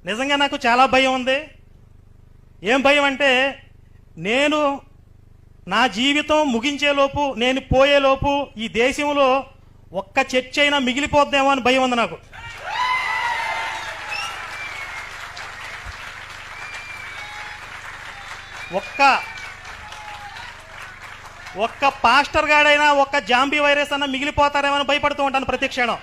నిజంగా నాకు చాలా భయం ఉంది. ఏం భయం అంటే, నేను నా జీవితం ముగించేలోపు, నేను పోయేలోపు ఈ దేశంలో ఒక్క చర్చ అయినా మిగిలిపోద్దేమో అని భయం ఉంది నాకు. ఒక్క పాస్టర్ గాడైనా, ఒక్క జాంబీ వైరస్ అన్న మిగిలిపోతారేమో అని భయపడుతూ ఉంటాను ప్రతి క్షణం.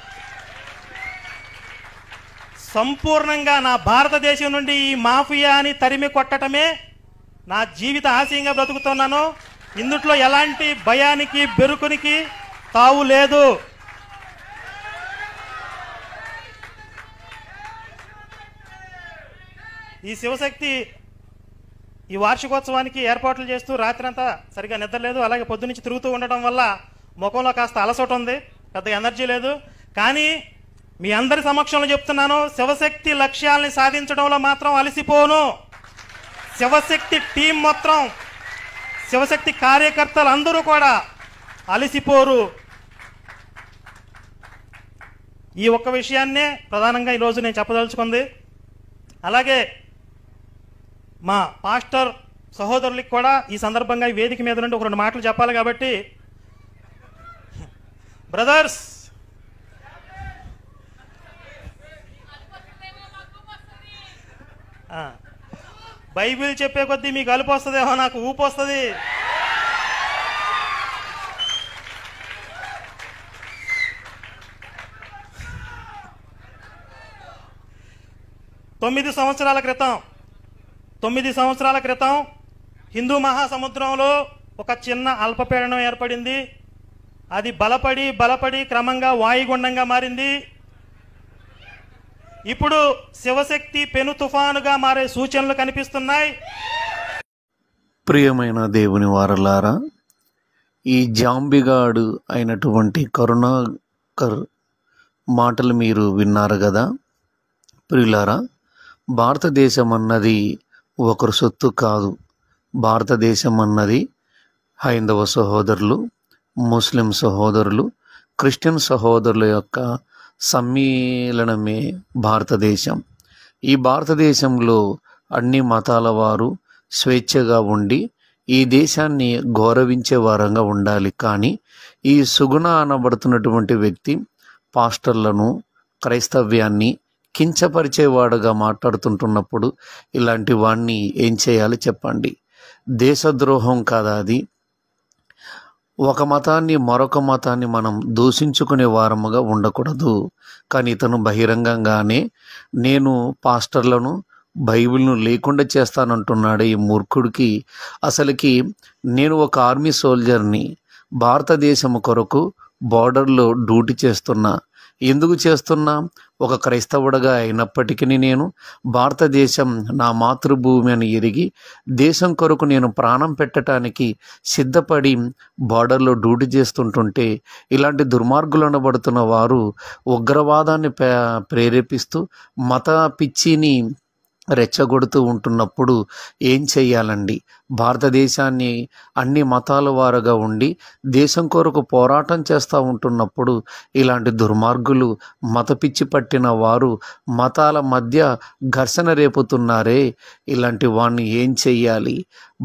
సంపూర్ణంగా నా భారతదేశం నుండి ఈ మాఫియాని తరిమి కొట్టడమే నా జీవిత ఆశయంగా బ్రతుకుతున్నాను. ఇందుట్లో ఎలాంటి భయానికి, బెరుకునికి తావు లేదు. ఈ శివశక్తి ఈ వార్షికోత్సవానికి ఏర్పాట్లు చేస్తూ రాత్రంతా సరిగా నిద్రలేదు. అలాగే పొద్దునుంచి తిరుగుతూ ఉండడం వల్ల ముఖంలో కాస్త అలసట ఉంది, పెద్ద ఎనర్జీ లేదు. కానీ మీ అందరి సమక్షంలో చెప్తున్నాను, శివశక్తి లక్ష్యాలని సాధించడంలో మాత్రం అలసిపోను. శివశక్తి టీం మొత్తం, శివశక్తి కార్యకర్తలు అందరూ కూడా అలసిపోరు. ఈ ఒక్క విషయాన్నే ప్రధానంగా ఈరోజు నేను చెప్పదలుచుకుంది. అలాగే మా పాస్టర్ సహోదరులకి కూడా ఈ సందర్భంగా ఈ వేదిక మీద నుండి ఒక 2 మాటలు చెప్పాలి. కాబట్టి బ్రదర్స్, బైబిల్ చెప్పే కొద్దీ మీకు అలుపు వస్తుందేమో, నాకు ఊపు వస్తుంది. తొమ్మిది సంవత్సరాల క్రితం హిందూ మహాసముద్రంలో ఒక చిన్న అల్పపీడనం ఏర్పడింది. అది బలపడి క్రమంగా వాయుగుండంగా మారింది. ఇప్పుడు శివశక్తి పెను తుఫానుగా మారే సూచనలు కనిపిస్తున్నాయి. ప్రియమైన దేవుని వారలారా, ఈ జాంబిగాడు అయినటువంటి కరుణాకర్ మాటలు మీరు విన్నారు కదా. ప్రియులారా, భారతదేశం అన్నది ఒకరు సొత్తు కాదు. భారతదేశం అన్నది హైందవ సహోదరులు, ముస్లిం సహోదరులు, క్రిస్టియన్ సహోదరుల యొక్క సమ్మేళనమే భారతదేశం. ఈ భారతదేశంలో అన్ని మతాల వారు స్వేచ్ఛగా ఉండి ఈ దేశాన్ని గౌరవించే వారంగా ఉండాలి. కానీ ఈ సుగుణ అనబడుతున్నటువంటి వ్యక్తి పాస్టర్లను, క్రైస్తవ్యాన్ని కించపరిచేవాడుగా మాట్లాడుతుంటున్నప్పుడు ఇలాంటి వాణ్ణి ఏం చేయాలి చెప్పండి? దేశద్రోహం కాదా అది? ఒక మతాన్ని మరొక మతాన్ని మనం దూషించుకునే వారముగా ఉండకూడదు. కానీ ఇతను బహిరంగంగానే నేను పాస్టర్లను, బైబిల్ను లేకుండా చేస్తానంటున్నాడు. ఈ మూర్ఖుడికి అసలుకి నేను ఒక ఆర్మీ సోల్జర్ని, భారతదేశం కొరకు బార్డర్లో డ్యూటీ చేస్తున్నా. ఎందుకు చేస్తున్నా? ఒక క్రైస్తవుడిగా అయినప్పటికీ నేను భారతదేశం నా మాతృభూమి అని ఎరిగి దేశం కొరకు నేను ప్రాణం పెట్టడానికి సిద్ధపడి బార్డర్లో డ్యూటీ చేస్తుంటుంటే ఇలాంటి దుర్మార్గులు అనబడుతున్న వారు ఉగ్రవాదాన్ని ప్రేరేపిస్తూ మత పిచ్చిని రెచ్చగొడుతూ ఉంటున్నప్పుడు ఏం చెయ్యాలండి? భారతదేశాన్ని అన్ని మతాల వారుగా ఉండి దేశం కొరకు పోరాటం చేస్తూ ఉంటున్నప్పుడు ఇలాంటి దుర్మార్గులు, మత పిచ్చి పట్టిన వారు మతాల మధ్య ఘర్షణ రేపుతున్నారే, ఇలాంటి వాడిని ఏం చెయ్యాలి?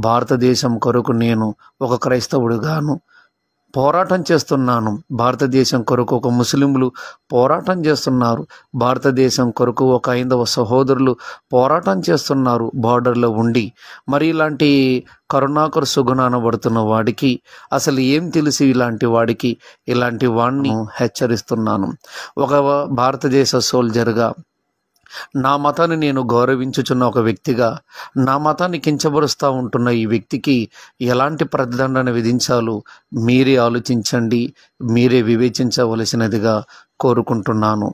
భారతదేశం కొరకు నేను ఒక క్రైస్తవుడిగాను పోరాటం చేస్తున్నాను. భారతదేశం కొరకు ఒక ముస్లింలు పోరాటం చేస్తున్నారు. భారతదేశం కొరకు ఒక హైందవ సహోదరులు పోరాటం చేస్తున్నారు బార్డర్లో ఉండి. మరి ఇలాంటి కరుణాకర్ సుగుణ అనబడుతున్న వాడికి అసలు ఏం తెలిసి ఇలాంటి వాడికి ఇలాంటి వాడిని హెచ్చరిస్తున్నాను. ఒక భారతదేశ సోల్జర్గా, నా మతాన్ని నేను గౌరవించుచున్న ఒక వ్యక్తిగా, నా మతాన్ని కించబరుస్తూ ఉంటున్న ఈ వ్యక్తికి ఎలాంటి ప్రతిదండన విధించాలో మీరే ఆలోచించండి, మీరే వివేచించవలసినదిగా కోరుకుంటున్నాను.